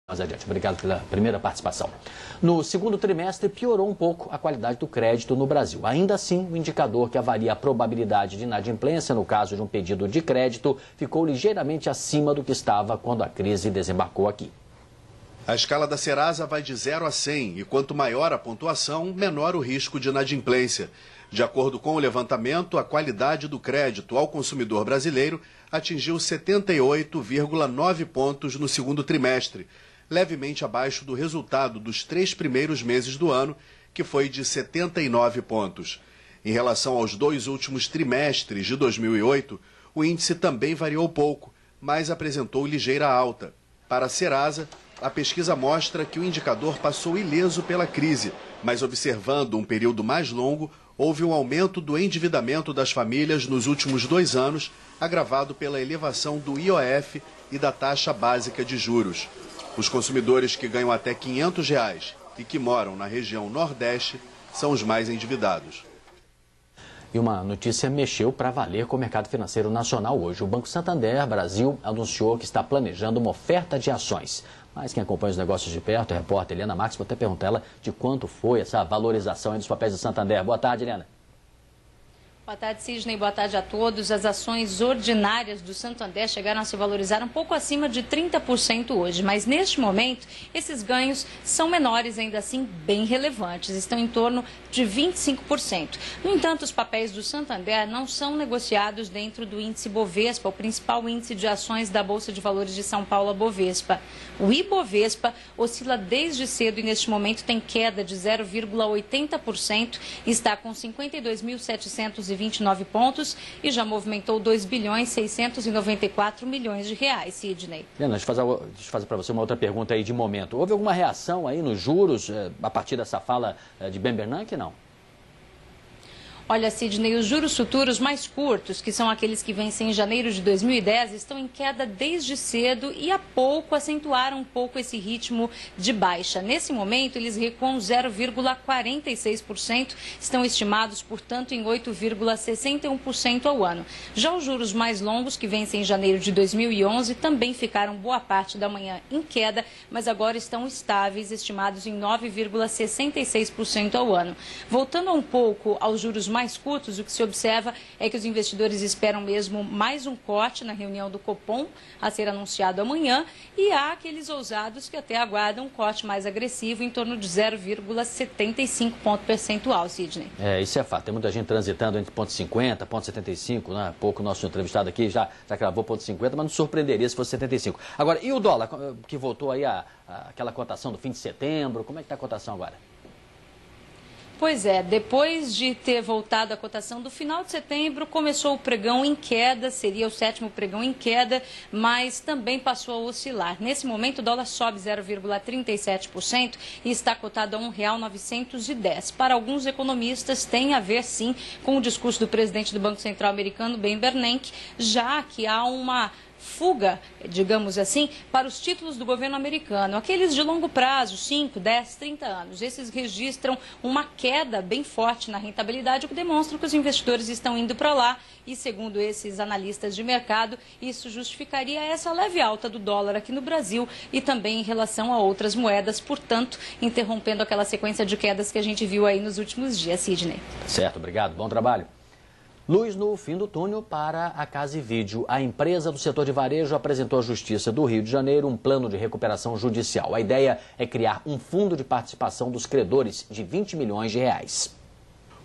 Mais adiante. Obrigado pela primeira participação. No segundo trimestre, piorou um pouco a qualidade do crédito no Brasil. Ainda assim, o indicador que avalia a probabilidade de inadimplência no caso de um pedido de crédito ficou ligeiramente acima do que estava quando a crise desembarcou aqui. A escala da Serasa vai de 0 a 100 e quanto maior a pontuação, menor o risco de inadimplência. De acordo com o levantamento, a qualidade do crédito ao consumidor brasileiro atingiu 78,9 pontos no segundo trimestre, levemente abaixo do resultado dos 3 primeiros meses do ano, que foi de 79 pontos. Em relação aos 2 últimos trimestres de 2008, o índice também variou pouco, mas apresentou ligeira alta. Para a Serasa, a pesquisa mostra que o indicador passou ileso pela crise, mas observando um período mais longo, houve um aumento do endividamento das famílias nos últimos 2 anos, agravado pela elevação do IOF e da taxa básica de juros. Os consumidores que ganham até R$ 500 e que moram na região Nordeste são os mais endividados. E uma notícia mexeu para valer com o mercado financeiro nacional hoje. O Banco Santander Brasil anunciou que está planejando uma oferta de ações. Mas quem acompanha os negócios de perto, a repórter Helena Max, vou até perguntar ela de quanto foi essa valorização dos papéis do Santander. Boa tarde, Helena. Boa tarde, Sidney. Boa tarde a todos. As ações ordinárias do Santander chegaram a se valorizar um pouco acima de 30% hoje, mas neste momento esses ganhos são menores, ainda assim bem relevantes, estão em torno de 25%. No entanto, os papéis do Santander não são negociados dentro do índice Bovespa, o principal índice de ações da Bolsa de Valores de São Paulo, a Bovespa. O Ibovespa oscila desde cedo e neste momento tem queda de 0,80%, está com 52.729 pontos e já movimentou 2.694 bilhões de reais, Sidney. Helena, deixa eu fazer para você uma outra pergunta aí de momento. Houve alguma reação aí nos juros a partir dessa fala de Ben Bernanke, não? Olha, Sidney, os juros futuros mais curtos, que são aqueles que vencem em janeiro de 2010, estão em queda desde cedo e há pouco acentuaram um pouco esse ritmo de baixa. Nesse momento, eles recuam 0,46%, estão estimados, portanto, em 8,61% ao ano. Já os juros mais longos, que vencem em janeiro de 2011, também ficaram boa parte da manhã em queda, mas agora estão estáveis, estimados em 9,66% ao ano. Voltando um pouco aos juros mais curtos, o que se observa é que os investidores esperam mesmo mais um corte na reunião do Copom a ser anunciado amanhã e há aqueles ousados que até aguardam um corte mais agressivo em torno de 0,75 ponto percentual, Sidney. Isso é fato. Tem muita gente transitando entre 0,50, 0,75, né? Pouco o nosso entrevistado aqui já cravou 0,50, mas não surpreenderia se fosse 75. Agora, e o dólar, que voltou aí aquela cotação do fim de setembro, como é que está a cotação agora? Pois é, depois de ter voltado a cotação do final de setembro, começou o pregão em queda, seria o 7º pregão em queda, mas também passou a oscilar. Nesse momento, o dólar sobe 0,37% e está cotado a R$ 1,910. Para alguns economistas, tem a ver, sim, com o discurso do presidente do Banco Central americano, Ben Bernanke, já que há uma fuga, digamos assim, para os títulos do governo americano. Aqueles de longo prazo, 5, 10, 30 anos. Esses registram uma queda bem forte na rentabilidade, o que demonstra que os investidores estão indo para lá e, segundo esses analistas de mercado, isso justificaria essa leve alta do dólar aqui no Brasil e também em relação a outras moedas, portanto, interrompendo aquela sequência de quedas que a gente viu aí nos últimos dias, Sidney. Certo, obrigado. Bom trabalho. Luz no fim do túnel para a Casa e Vídeo. A empresa do setor de varejo apresentou à Justiça do Rio de Janeiro um plano de recuperação judicial. A ideia é criar um fundo de participação dos credores de 20 milhões de reais.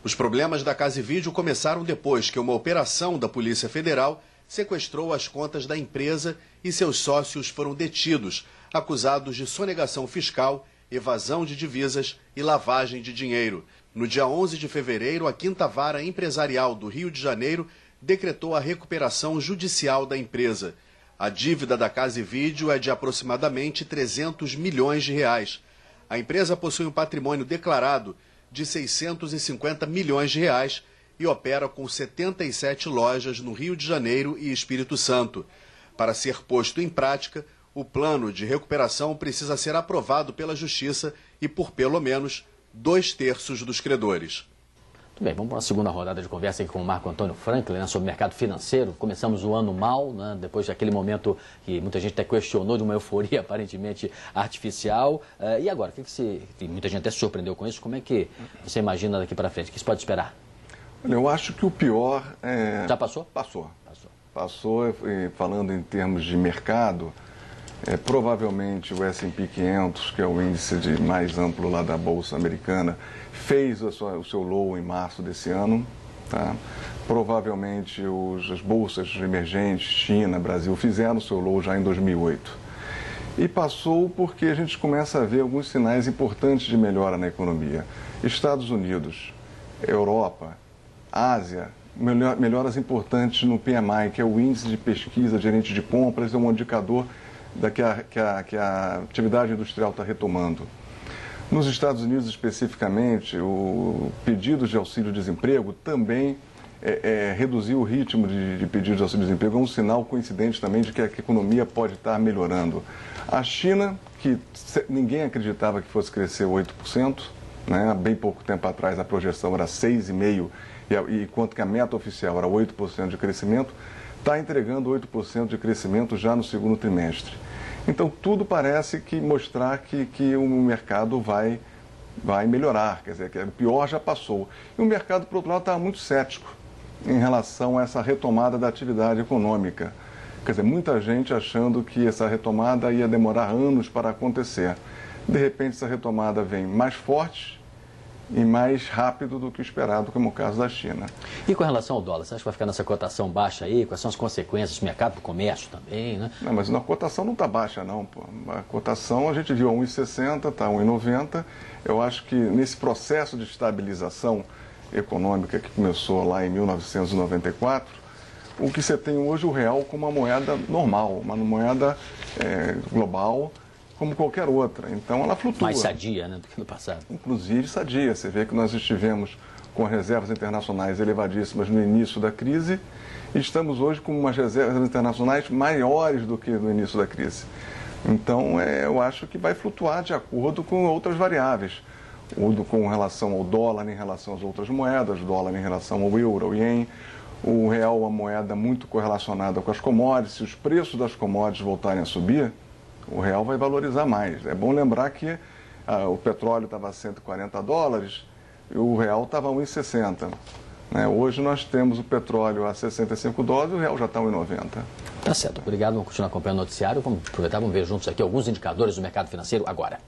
Os problemas da Casa e Vídeo começaram depois que uma operação da Polícia Federal sequestrou as contas da empresa e seus sócios foram detidos, acusados de sonegação fiscal, evasão de divisas e lavagem de dinheiro. No dia 11 de fevereiro, a 5ª Vara Empresarial do Rio de Janeiro decretou a recuperação judicial da empresa. A dívida da Casa e Vídeo é de aproximadamente 300 milhões de reais. A empresa possui um patrimônio declarado de 650 milhões de reais e opera com 77 lojas no Rio de Janeiro e Espírito Santo. Para ser posto em prática, o plano de recuperação precisa ser aprovado pela Justiça e por pelo menos 2/3 dos credores. Muito bem, vamos para uma segunda rodada de conversa aqui com o Marco Antônio Franklin, né, sobre o mercado financeiro. Começamos o ano mal, né, depois daquele momento que muita gente até questionou de uma euforia aparentemente artificial. E agora, muita gente até se surpreendeu com isso, como é que você imagina daqui para frente? O que se pode esperar? Olha, eu acho que o pior Já passou? Passou, falando em termos de mercado, provavelmente o S&P 500, que é o índice mais amplo lá da Bolsa Americana, fez o seu low em março desse ano. Tá? Provavelmente as bolsas emergentes, China, Brasil, fizeram o seu low já em 2008. E passou porque a gente começa a ver alguns sinais importantes de melhora na economia. Estados Unidos, Europa, Ásia, melhoras importantes no PMI, que é o índice de pesquisa gerente de compras, é um indicador que a atividade industrial está retomando. Nos Estados Unidos, especificamente, o pedido de auxílio-desemprego também reduziu o ritmo de pedidos de auxílio-desemprego. É um sinal coincidente também de que a economia pode estar melhorando. A China, que ninguém acreditava que fosse crescer 8%, né? Há bem pouco tempo atrás a projeção era 6,5%, enquanto que a meta oficial era 8% de crescimento, está entregando 8% de crescimento já no segundo trimestre. Então, tudo parece mostrar que o mercado vai melhorar, quer dizer, que o pior já passou. E o mercado, por outro lado, estava muito cético em relação a essa retomada da atividade econômica. Quer dizer, muita gente achando que essa retomada ia demorar anos para acontecer. De repente, essa retomada vem mais forte e mais rápido do que esperado, como o caso da China. E com relação ao dólar, você acha que vai ficar nessa cotação baixa aí? Quais são as consequências do mercado, do comércio também, né? Não, mas a cotação não está baixa, não. Pô. A cotação a gente viu a 1,60, está a 1,90. Eu acho que nesse processo de estabilização econômica que começou lá em 1994, o que você tem hoje o real como uma moeda normal, uma moeda global, como qualquer outra. Então ela flutua. Mais sadia, né, do que no passado. Inclusive sadia. Você vê que nós estivemos com reservas internacionais elevadíssimas no início da crise e estamos hoje com umas reservas internacionais maiores do que no início da crise. Então eu acho que vai flutuar de acordo com outras variáveis. Com relação ao dólar em relação às outras moedas, dólar em relação ao euro, ao ien. O real é uma moeda muito correlacionada com as commodities. Se os preços das commodities voltarem a subir, o real vai valorizar mais. É bom lembrar que o petróleo estava a $140 e o real estava a 1,60. Né? Hoje nós temos o petróleo a $65 e o real já está a 1,90. Tá certo. Obrigado. Vamos continuar acompanhando o noticiário. Vamos aproveitar, vamos ver juntos aqui alguns indicadores do mercado financeiro agora.